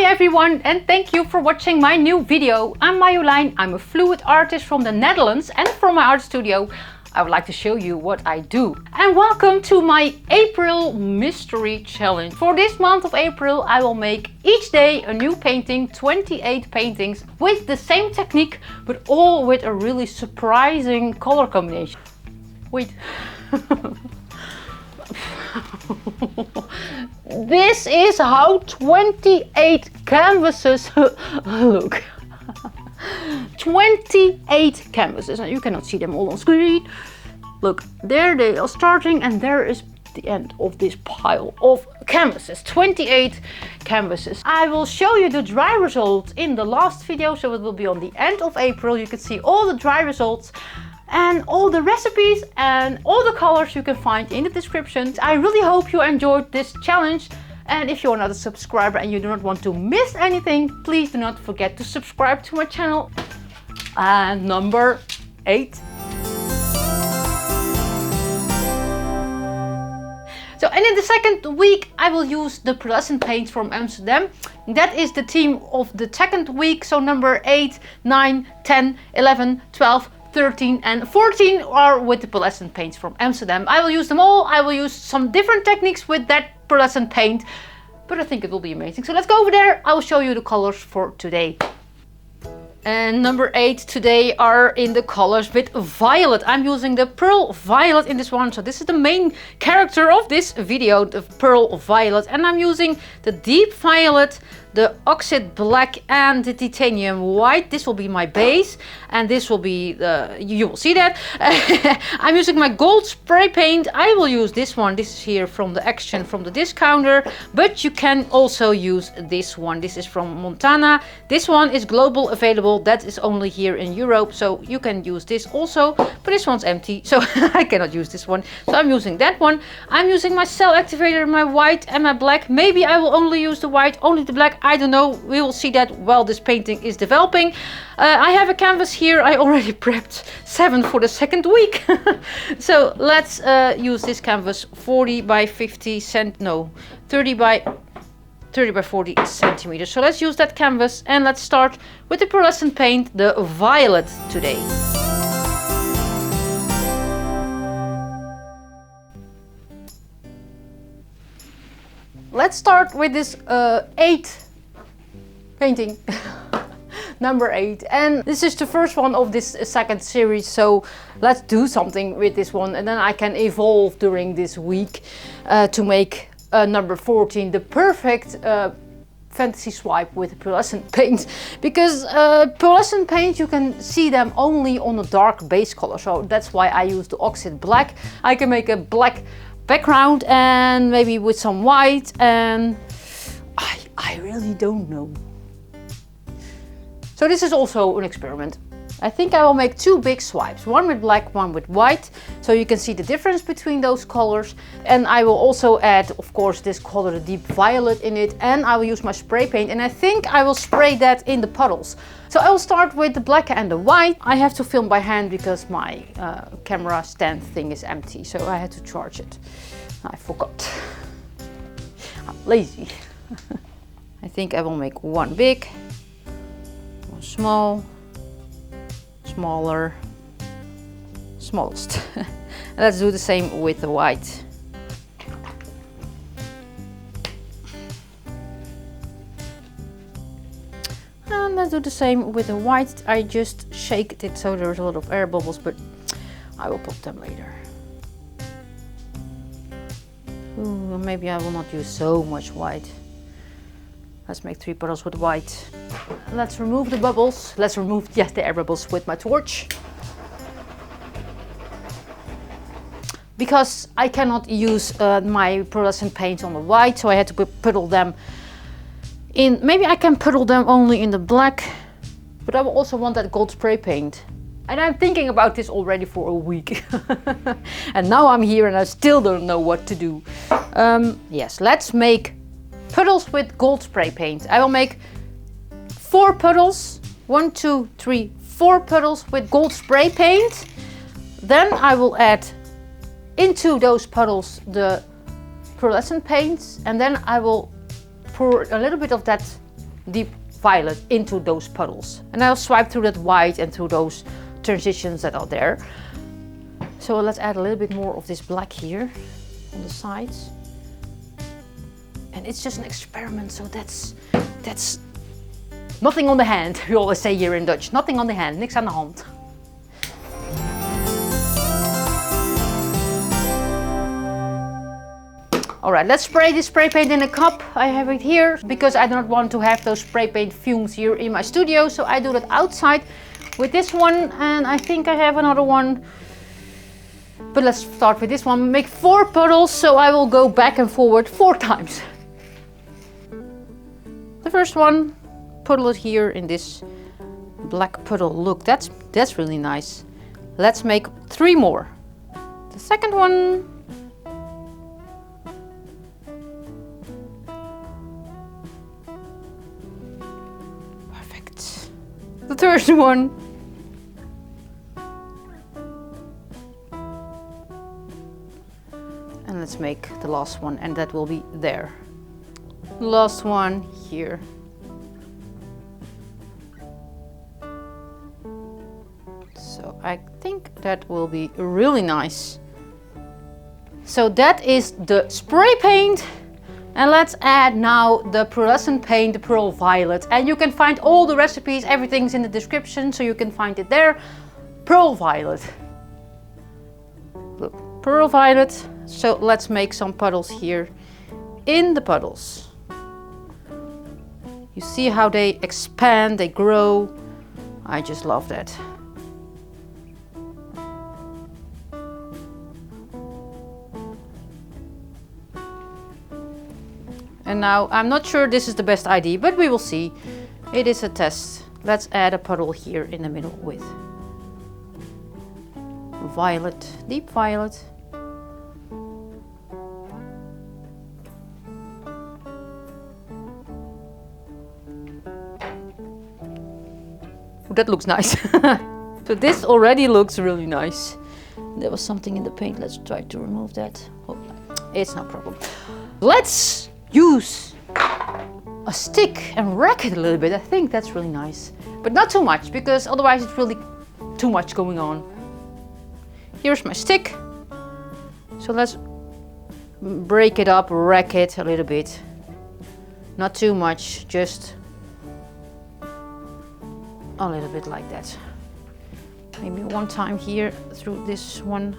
everyone, and thank you for watching my new video. I'm Marjolein, I'm a fluid artist from the Netherlands, and from my art studio I would like to show you what I do. And welcome to my April mystery challenge. For this month of April I will make each day a new painting, 28 paintings with the same technique, but all with a really surprising color combination. Wait. This is how 28 canvases look. 28 canvases, and you cannot see them all on screen. Look, there they are starting, and there is the end of this pile of canvases. 28 canvases. I will show you the dry results in the last video, so it will be on the end of April. You can see all the dry results and all the recipes and all the colors you can find in the description. I really hope you enjoyed this challenge, and if you're not a subscriber and you do not want to miss anything, please do not forget to subscribe to my channel. And number 8. So, and in the second week I will use the Pearlescent paints from Amsterdam. That is the theme of the second week. So number 8, 9, 10, 11, 12, 13 and 14 are with the Pearlescent paints from Amsterdam. I will use them all. I will use some different techniques with that Pearlescent paint, but I think it will be amazing. So let's go over there. I will show you the colors for today. And number 8 today are in the colors with violet. I'm using the pearl violet in this one. So this is the main character of this video, the pearl violet. And I'm using the deep violet, the oxide black and the titanium white. This will be my base, and this will be the, you will see that. I'm using my gold spray paint. I will use this one. This is here from the Action from the discounter, but you can also use this one. This is from Montana. This one is global available. That is only here in Europe, so you can use this also, but this one's empty, so I cannot use this one. So I'm using that one. I'm using my cell activator, my white and my black. Maybe I will only use the white, only the black. I don't know. We will see that while this painting is developing. I have a canvas here. I already prepped 7 for the second week. So let's use this canvas, 40 by 50 no, 30 by 40 centimeters. So let's use that canvas, and let's start with the Pearlescent paint, the violet today. Let's start with this 8 painting. Number 8, and this is the first one of this second series, so let's do something with this one, and then I can evolve during this week to make number 14 the perfect fantasy swipe with Pearlescent paint, because Pearlescent paint, you can see them only on a dark base color, so that's why I use the oxide black. I can make a black background and maybe with some white, and I really don't know. So this is also an experiment. I think I will make 2 big swipes, one with black, one with white, so you can see the difference between those colors. And I will also add, of course, this color, the deep violet, in it, and I will use my spray paint, and I think I will spray that in the puddles. So I will start with the black and the white. I have to film by hand because my camera stand thing is empty, so I had to charge it. I forgot. I'm lazy. I think I will make 1 big, 1 small, smaller, smallest. Let's do the same with the white. And let's do the same with the white. I just shaked it so there's a lot of air bubbles, but I will pop them later. Ooh, maybe I will not use so much white. Let's make 3 puddles with white. Let's remove the bubbles. Let's remove, yes, the air bubbles with my torch. Because I cannot use my Pearlescent paint on the white, so I had to puddle them in. Maybe I can puddle them only in the black, but I will also want that gold spray paint. And I'm thinking about this already for a week. And now I'm here and I still don't know what to do. Yes, let's make puddles with gold spray paint. I will make 4 puddles, 1, 2, 3, 4 puddles with gold spray paint. Then I will add into those puddles the Pearlescent paints, and then I will pour a little bit of that deep violet into those puddles. And I'll swipe through that white and through those transitions that are there. So let's add a little bit more of this black here on the sides. And it's just an experiment, so that's nothing on the hand. We always say here in Dutch, nothing on the hand, niks aan de hand. Alright, let's spray this spray paint in a cup. I have it here because I do not want to have those spray paint fumes here in my studio, so I do that outside with this one, and I think I have another one. But let's start with this one. Make 4 puddles, so I will go back and forward 4 times. The first one, puddle it here in this black puddle. Look, that's really nice. Let's make 3 more. The second one. Perfect. The third one. And let's make the last one, and that will be there. Last one here. So I think that will be really nice. So that is the spray paint. And let's add now the pearlescent paint, the pearl violet. And you can find all the recipes, everything's in the description, so you can find it there. Pearl violet. Look, pearl violet. So let's make some puddles here in the puddles. You see how they expand, they grow. I just love that. And now I'm not sure this is the best idea, but we will see. It is a test. Let's add a puddle here in the middle with violet, deep violet. That looks nice. So this already looks really nice. There was something in the paint. Let's try to remove that. Oh, it's no problem. Let's use a stick and rack it a little bit. I think that's really nice. But not too much, because otherwise it's really too much going on. Here's my stick. So let's break it up, rack it a little bit. Not too much, just a little bit like that. Maybe one time here through this one.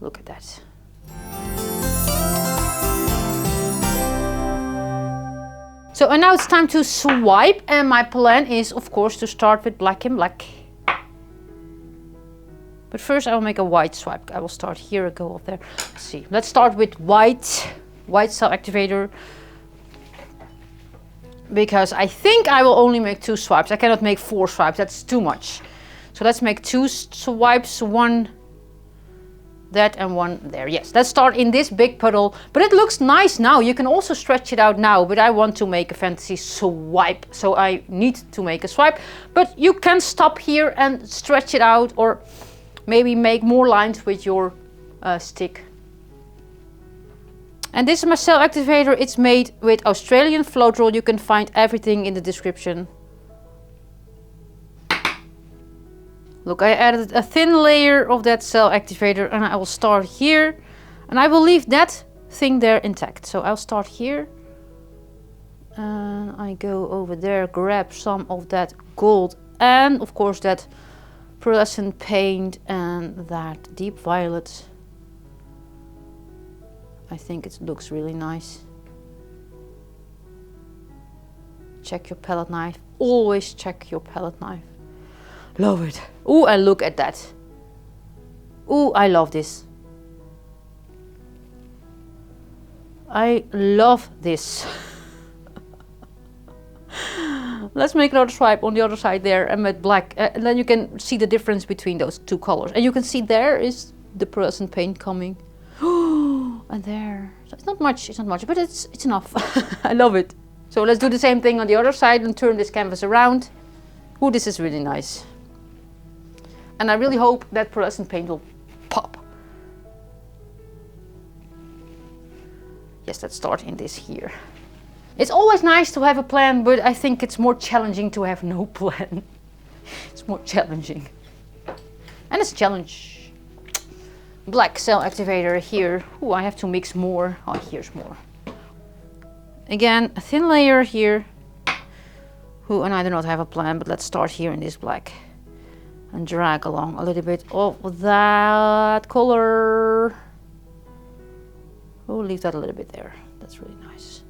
Look at that. So and now it's time to swipe, and my plan is of course to start with black and black. But first I will make a white swipe. I will start here and go up there. Let's see. Let's start with white cell activator. Because I think I will only make 2 swipes. I cannot make 4 swipes, that's too much. So let's make 2 swipes, one that and one there. Yes, let's start in this big puddle. But it looks nice now. You can also stretch it out now, but I want to make a fantasy swipe. So I need to make a swipe. But you can stop here and stretch it out, or maybe make more lines with your stick. And this is my cell activator. It's made with Australian float roll. You can find everything in the description. Look, I added a thin layer of that cell activator, and I will start here. And I will leave that thing there intact. So I'll start here. And I go over there, grab some of that gold and of course that pearlescent paint and that deep violet. I think it looks really nice. Check your palette knife. Always check your palette knife. Love it. Ooh, and look at that. Ooh, I love this. I love this. Let's make another swipe on the other side there and with black. And then you can see the difference between those two colors. And you can see there is the pearlescent paint coming. And there. So it's not much, but it's enough. I love it. So let's do the same thing on the other side and turn this canvas around. Ooh, this is really nice. And I really hope that pearlescent paint will pop. Yes, let's start in this here. It's always nice to have a plan, but I think it's more challenging to have no plan. It's more challenging. And it's a challenge. Black cell activator here. Ooh, I have to mix more. Oh, here's more. Again, a thin layer here. Ooh, and I do not have a plan, but let's start here in this black. And drag along a little bit of that color. Oh, leave that a little bit there. That's really nice.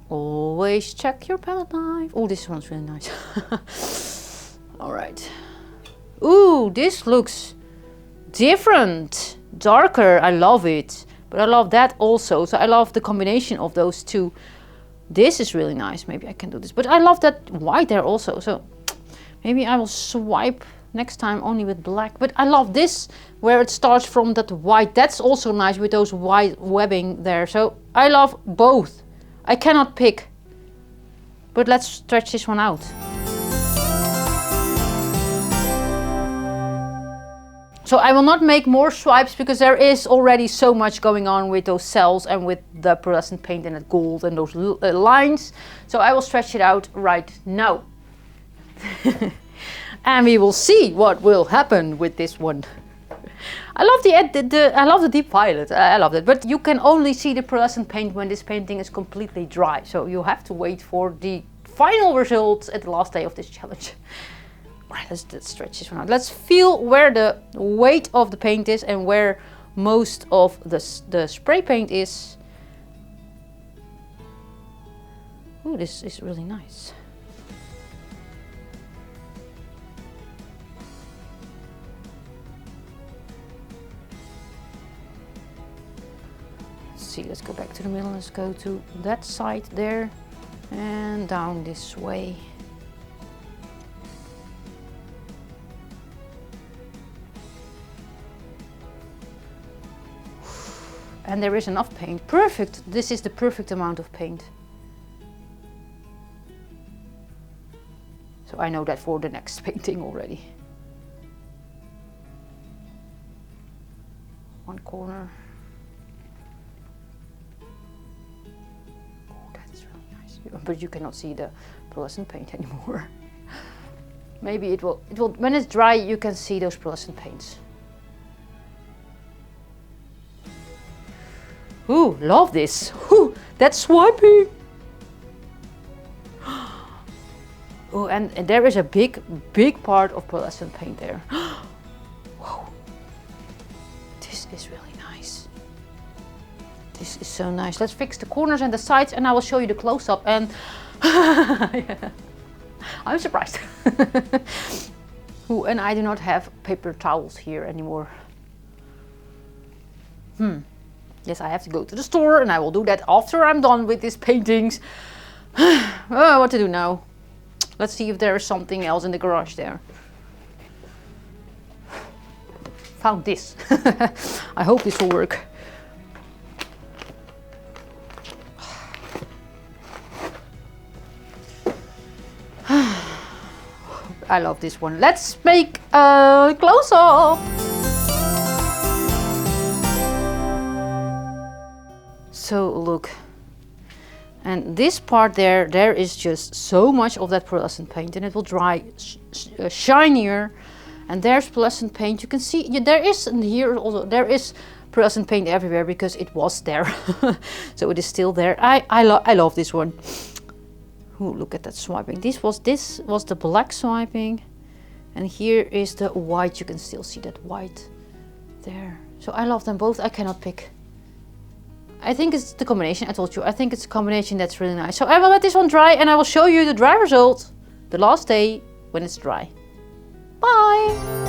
Always check your palette knife. Oh, this one's really nice. All right. Ooh, this looks different, darker. I love it, but I love that also. So I love the combination of those two. This is really nice. Maybe I can do this, but I love that white there also. So maybe I will swipe next time only with black. But I love this where it starts from that white. That's also nice with those white webbing there. So I love both. I cannot pick, but let's stretch this one out. So I will not make more swipes because there is already so much going on with those cells and with the pearlescent paint and the gold and those lines. So I will stretch it out right now. And we will see what will happen with this one. I love the deep violet. I love it, but you can only see the pearlescent paint when this painting is completely dry. So you have to wait for the final results at the last day of this challenge. All right, let's stretch this one out. Let's feel where the weight of the paint is and where most of the spray paint is. Ooh, this is really nice. Let's go back to the middle. Let's go to that side there and down this way. And there is enough paint. Perfect. This is the perfect amount of paint. So I know that for the next painting already. One corner. But you cannot see the pearlescent paint anymore. Maybe it will, when it's dry, you can see those pearlescent paints. Ooh, love this. Ooh, that's swiping. Oh, and there is a big part of pearlescent paint there. Whoa. This is really nice. This is so nice. Let's fix the corners and the sides and I will show you the close-up and yeah. I'm surprised. Ooh, and I do not have paper towels here anymore. Yes, I have to go to the store and I will do that after I'm done with these paintings. Oh, what to do now? Let's see if there is something else in the garage there. Found this. I hope this will work. I love this one. Let's make a close-up. So look, and this part there is just so much of that pearlescent paint and it will dry shinier. And there's pearlescent paint. You can see there is here also, there is pearlescent paint everywhere because it was there. So it is still there. I love this one. Ooh, look at that swiping. This was the black swiping, and here is the white. You can still see that white there. So I love them both. I cannot pick. I think it's the combination. I told you. I think it's a combination that's really nice. So I will let this one dry, and I will show you the dry result the last day when it's dry. Bye.